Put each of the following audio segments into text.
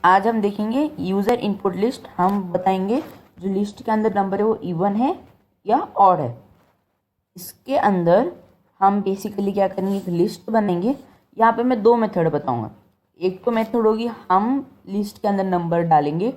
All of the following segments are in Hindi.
आज हम देखेंगे यूज़र इनपुट लिस्ट। हम बताएंगे जो लिस्ट के अंदर नंबर है वो इवन है या ऑड है। इसके अंदर हम बेसिकली क्या करेंगे, एक लिस्ट बनाएंगे। यहाँ पे मैं दो मेथड बताऊंगा। एक तो मेथड होगी हम लिस्ट के अंदर नंबर डालेंगे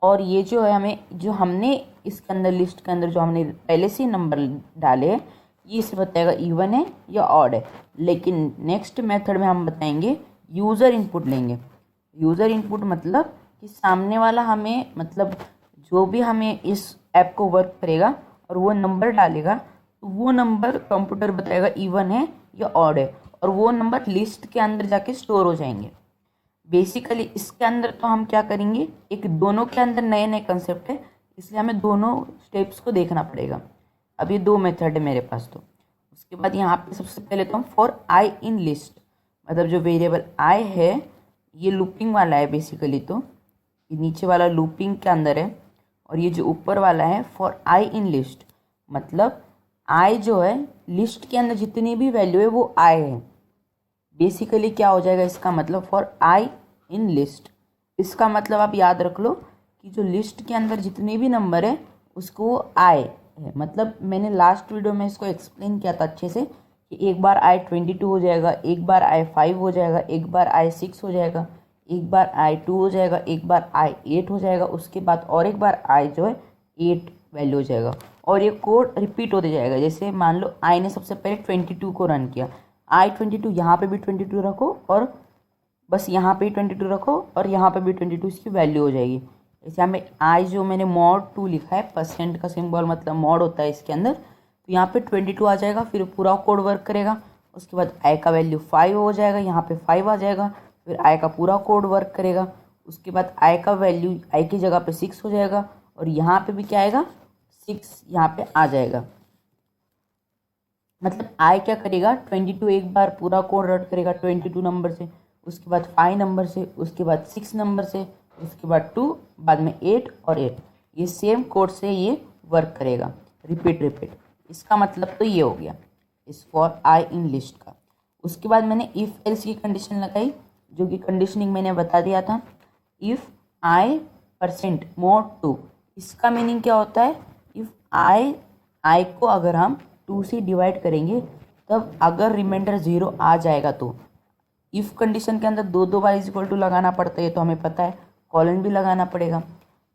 और ये जो है हमें जो हमने इसके अंदर लिस्ट के अंदर जो हमने पहले से नंबर डाले हैं ये इसे बताएगा इवन है या ऑड है। लेकिन नेक्स्ट मेथड में हम बताएंगे यूज़र इनपुट लेंगे। यूज़र इनपुट मतलब कि सामने वाला हमें मतलब जो भी हमें इस ऐप को वर्क करेगा और वो नंबर डालेगा तो वो नंबर कंप्यूटर बताएगा इवन है या ऑड है और वो नंबर लिस्ट के अंदर जाके स्टोर हो जाएंगे। बेसिकली इसके अंदर तो हम क्या करेंगे, एक दोनों के अंदर नए नए कंसेप्ट है इसलिए हमें दोनों स्टेप्स को देखना पड़ेगा। अभी दो मेथड है मेरे पास। तो उसके बाद यहाँ पे सबसे पहले तो हम फॉर आई इन लिस्ट, मतलब जो वेरिएबल आई है ये लूपिंग वाला है। बेसिकली तो ये नीचे वाला लूपिंग के अंदर है और ये जो ऊपर वाला है फॉर आई इन लिस्ट, मतलब आई जो है लिस्ट के अंदर जितनी भी वैल्यू है वो आई है। बेसिकली क्या हो जाएगा इसका मतलब, फॉर आई इन लिस्ट, इसका मतलब आप याद रख लो कि जो लिस्ट के अंदर जितने भी नंबर है उसको वो आई है। मतलब मैंने लास्ट वीडियो में इसको एक्सप्लेन किया था अच्छे से कि एक बार आई 22 हो जाएगा, एक बार आई 5 हो जाएगा, एक बार आई 6 हो जाएगा, एक बार आई 2 हो जाएगा, एक बार आई 8 हो जाएगा, उसके बाद और एक बार आई जो है 8 वैल्यू हो जाएगा और ये कोड रिपीट होते जाएगा। जैसे मान लो आई ने सबसे पहले 22 को रन किया, आई 22, यहाँ पे भी 22 रखो और बस यहाँ पे 22 रखो और यहाँ पे भी 22 इसकी वैल्यू हो जाएगी। जैसे हमें आई जो मैंने mod 2 लिखा है, परसेंट का सिंबल मतलब mod होता है इसके अंदर, तो यहाँ पे 22 आ जाएगा, फिर पूरा कोड वर्क करेगा। उसके बाद आई का वैल्यू 5 हो जाएगा, यहाँ पे 5 आ जाएगा, फिर आई का पूरा कोड वर्क करेगा। उसके बाद आई का वैल्यू आई की जगह पे 6 हो जाएगा और यहाँ पे भी क्या आएगा 6 यहाँ पे आ जाएगा। मतलब आई क्या करेगा 22 एक बार पूरा कोड रन करेगा 22 नंबर से, उसके बाद 5 नंबर से, उसके बाद 6 नंबर से, उसके बाद 2, बाद में 8 और 8, ये सेम कोड से ये वर्क करेगा रिपीट। इसका मतलब तो ये हो गया इस फॉर आई इन लिस्ट का। उसके बाद मैंने इफ एल्स की कंडीशन लगाई, जो कि कंडीशनिंग मैंने बता दिया था। इफ आई परसेंट mod 2, इसका मीनिंग क्या होता है, इफ आई को अगर हम 2 से डिवाइड करेंगे तब अगर रिमाइंडर 0 आ जाएगा तो इफ कंडीशन के अंदर दो बार इज इक्वल टू लगाना पड़ता है, तो हमें पता है कॉलन भी लगाना पड़ेगा।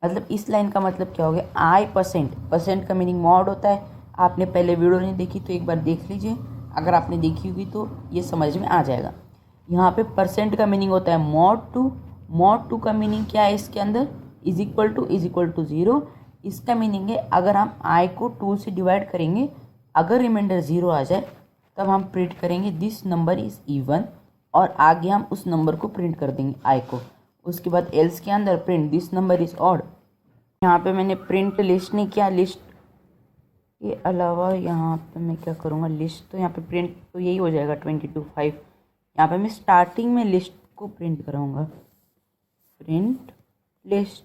मतलब इस लाइन का मतलब क्या हो गया, आई परसेंट का मीनिंग मॉड होता है। आपने पहले वीडियो नहीं देखी तो एक बार देख लीजिए, अगर आपने देखी होगी तो ये समझ में आ जाएगा। यहाँ पे परसेंट का मीनिंग होता है mod 2 का मीनिंग क्या है इसके अंदर, इज इक्वल टू 0। इसका मीनिंग है अगर हम आई को 2 से डिवाइड करेंगे, अगर रिमाइंडर 0 आ जाए तब हम प्रिंट करेंगे दिस नंबर इज़ इवन और आगे हम उस नंबर को प्रिंट कर देंगे आई को। उसके बाद एल्स के अंदर print this number is odd. यहाँ पे मैंने प्रिंट लिस्ट नहीं किया, लिस्ट के अलावा यहाँ पे मैं क्या करूँगा, लिस्ट तो यहाँ पे प्रिंट तो यही हो जाएगा 22 5। यहाँ पे मैं स्टार्टिंग में लिस्ट को प्रिंट कराऊँगा, प्रिंट लिस्ट।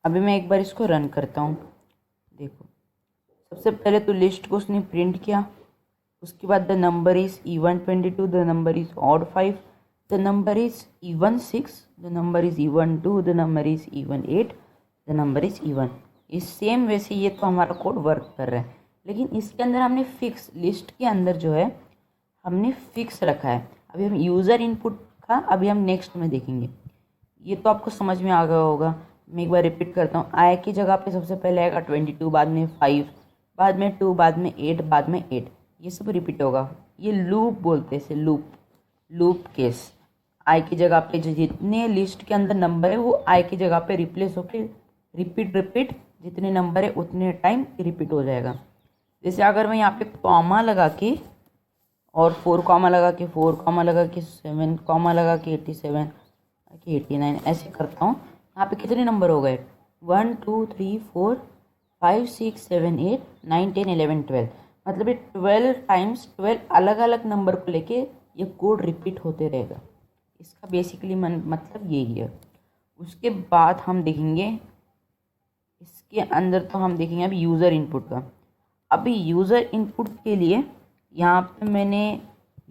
अभी मैं एक बार इसको रन करता हूँ, देखो सबसे पहले तो लिस्ट को उसने प्रिंट किया। उसके बाद the number is even 22, the number is odd 5, the number is even 6, the number is even 2, the number is even 8, the number is even. इस सेम वैसे ये तो हमारा कोड वर्क कर रहा है, लेकिन इसके अंदर हमने फिक्स, लिस्ट के अंदर जो है हमने फिक्स रखा है। अभी हम यूज़र इनपुट का अभी हम नेक्स्ट में देखेंगे। ये तो आपको समझ में आ गया होगा। मैं एक बार रिपीट करता हूँ, आई की जगह पे सबसे पहले आएगा 22, बाद में 5, बाद में 2, बाद में 8, बाद में 8, ये सब रिपीट होगा। ये लूप बोलते हैं इसे, लूप केस। आई की जगह पे जो जितने लिस्ट के अंदर नंबर है वो आई की जगह पे रिप्लेस होकर रिपीट जितने नंबर है उतने टाइम रिपीट हो जाएगा। जैसे अगर मैं यहाँ पे कॉमा लगा के और 4 कॉमा लगा के 4 कॉमा लगा के 7 कॉमा लगा के 87 के 89 ऐसे करता हूँ, यहाँ पे कितने नंबर हो गए 1 2 3 4 5 6 7 8 9 10 11 12, मतलब ये 12 टाइम्स 12 अलग अलग नंबर को लेके ये कोड रिपीट होते रहेगा। इसका बेसिकली मतलब यही है। उसके बाद हम देखेंगे इसके अंदर, तो हम देखेंगे अभी यूज़र इनपुट का। अभी यूज़र इनपुट के लिए यहाँ पे मैंने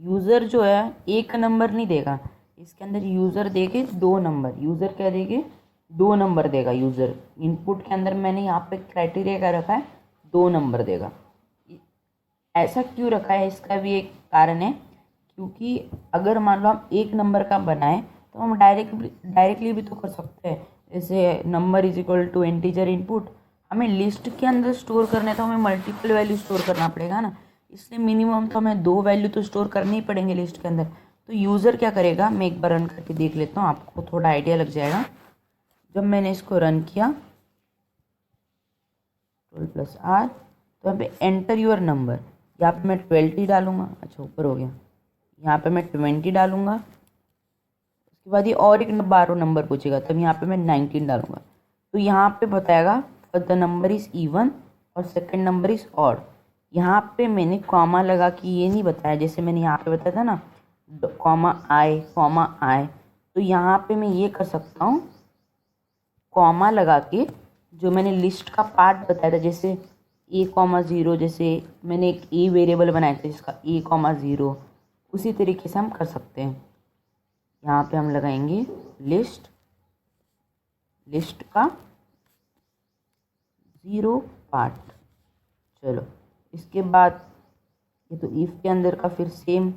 यूज़र जो है एक नंबर नहीं देगा, इसके अंदर यूज़र देगे 2 नंबर, यूज़र क्या देगे 2 नंबर देगा। यूज़र इनपुट के अंदर मैंने यहाँ पे क्राइटेरिया क्या रखा है 2 नंबर देगा। ऐसा क्यों रखा है इसका भी एक कारण है, क्योंकि अगर मान लो हम 1 नंबर का बनाए तो हम डायरेक्टली भी तो कर सकते हैं। जैसे number is equal to integer input, हमें लिस्ट के अंदर स्टोर करने तो हमें मल्टीपल वैल्यू स्टोर करना पड़ेगा ना, इसलिए मिनिमम तो हमें 2 वैल्यू तो स्टोर करने ही पड़ेंगे लिस्ट के अंदर। तो यूज़र क्या करेगा, मैं एक बार रन करके देख लेता हूँ, आपको थोड़ा आइडिया लग जाएगा। जब मैंने इसको रन किया 12+R, तो यहाँ पे एंटर योर नंबर, यहाँ पे मैं 20 डालूंगा। अच्छा ऊपर हो गया, यहाँ पे मैं 20 डालूंगा। उसके बाद ये और एक 12 नंबर पूछेगा, तब यहाँ पे मैं 19 डालूंगा। तो यहाँ पे बताएगा द नंबर इज़ इवन और सेकंड नंबर इज़ ऑड। यहाँ पे मैंने कॉमा लगा कि ये नहीं बताया, जैसे मैंने यहाँ पे बताया था ना कॉमा आई, तो यहाँ पे मैं ये कर सकता हूँ कॉमा लगा के, जो मैंने लिस्ट का पार्ट बताया था, जैसे A,0, जैसे मैंने एक ए वेरिएबल बनाया था जिसका A,0, उसी तरीके से हम कर सकते हैं। यहाँ पे हम लगाएंगे लिस्ट का 0 पार्ट। चलो इसके बाद ये तो इफ़ के अंदर का, फिर सेम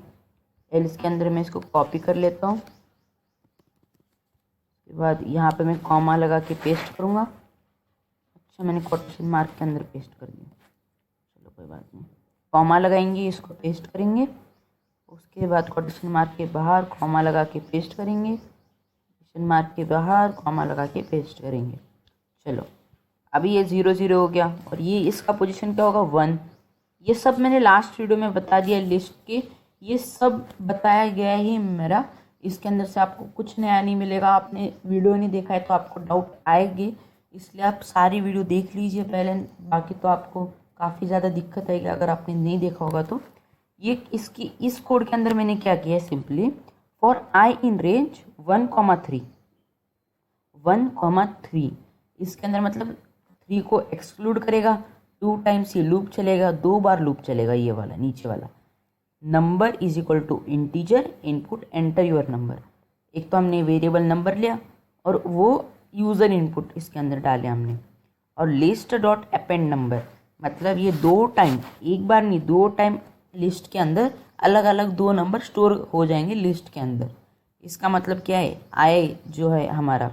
एल्स के अंदर मैं इसको कॉपी कर लेता हूँ। उसके बाद यहाँ पे मैं कॉमा लगा के पेस्ट करूँगा। अच्छा मैंने कोटेशन मार्क के अंदर पेस्ट कर दिया, चलो कोई बात नहीं। कॉमा लगाएंगे, इसको पेस्ट करेंगे, उसके बाद कोटेशन मार्क के बाहर कॉमा लगा के पेस्ट करेंगे, कोटेशन मार्क के बाहर कॉमा लगा के पेस्ट करेंगे। चलो अभी ये 0 0 हो गया, और ये इसका पोजीशन क्या होगा 1। ये सब मैंने लास्ट वीडियो में बता दिया लिस्ट के, ये सब बताया गया ही मेरा, इसके अंदर से आपको कुछ नया नहीं मिलेगा। आपने वीडियो नहीं देखा है तो आपको डाउट आएगी, इसलिए आप सारी वीडियो देख लीजिए पहले, बाकी तो आपको काफ़ी ज़्यादा दिक्कत आएगी अगर आपने नहीं देखा होगा तो। ये इस कोड के अंदर मैंने क्या किया है, simply for I in range 1,3 इसके अंदर मतलब 3 को एक्सक्लूड करेगा, 2 टाइम्स ये लूप चलेगा, 2 बार लूप चलेगा ये वाला नीचे वाला। Number is equal to integer input enter your number. एक तो हमने वेरिएबल नंबर लिया और वो यूज़र इनपुट इसके अंदर डाले हमने, और लिस्ट डॉट अपेंड नंबर, मतलब ये 2 टाइम, एक बार नहीं 2 टाइम लिस्ट के अंदर अलग अलग 2 नंबर स्टोर हो जाएंगे लिस्ट के अंदर। इसका मतलब क्या है, आई जो है हमारा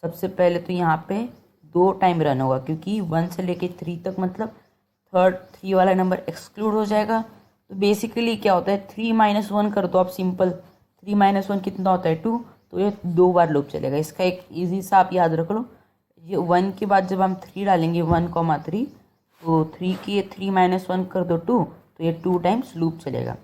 सबसे पहले तो यहाँ पे 2 टाइम रन होगा, क्योंकि 1 से लेके 3 तक मतलब 3 वाला नंबर एक्सक्लूड हो जाएगा। तो बेसिकली क्या होता है 3 - 1 कर दो आप सिंपल, 3 - 1 कितना होता है 2, तो ये 2 बार लूप चलेगा। इसका एक इजी सा आप याद रख लो, ये 1 के बाद जब हम 3 डालेंगे 1,3, तो 3 की 3 - 1 कर दो 2, तो ये 2 टाइम्स लूप चलेगा।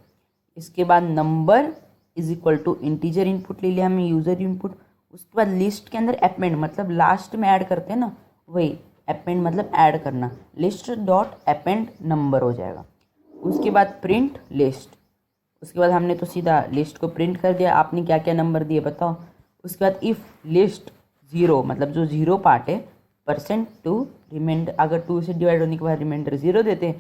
इसके बाद number is equal to integer input ले लिया हमने यूज़र इनपुट, उसके बाद लिस्ट के अंदर अपेंड मतलब लास्ट में ऐड करते हैं ना, वही अपेंड मतलब ऐड करना, लिस्ट डॉट अपेंड नंबर हो जाएगा। उसके बाद प्रिंट लिस्ट, उसके बाद हमने तो सीधा लिस्ट को प्रिंट कर दिया, आपने क्या क्या नंबर दिए बताओ। उसके बाद इफ़ लिस्ट 0 मतलब जो 0 पार्ट है %2 रिमाइंडर, अगर 2 से डिवाइड होने के बाद रिमाइंडर 0 देते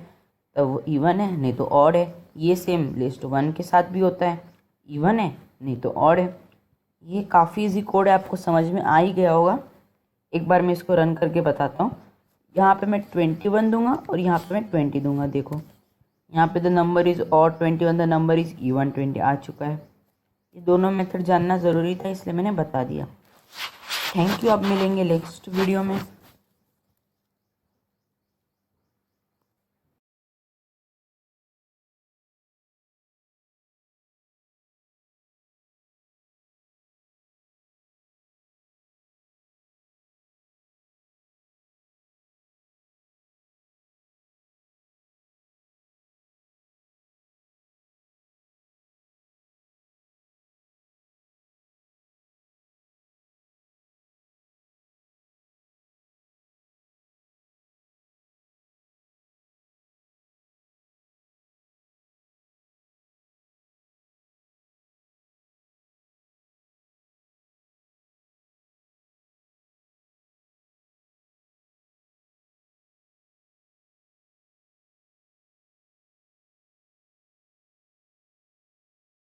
तब वो इवन है, नहीं तो ऑड है। ये सेम लिस्ट 1 के साथ भी होता है, इवन है नहीं तो ऑड है। ये काफ़ी इजी कोड है, आपको समझ में आ ही गया होगा। एक बार मैं इसको रन करके बताता हूँ। यहाँ पे मैं 21 दूंगा और यहाँ पे मैं 20 दूंगा। देखो यहाँ पे the number is odd 21, the number is even 20 आ चुका है। ये दोनों मेथड जानना ज़रूरी था, इसलिए मैंने बता दिया। थैंक यू, अब मिलेंगे नेक्स्ट वीडियो में।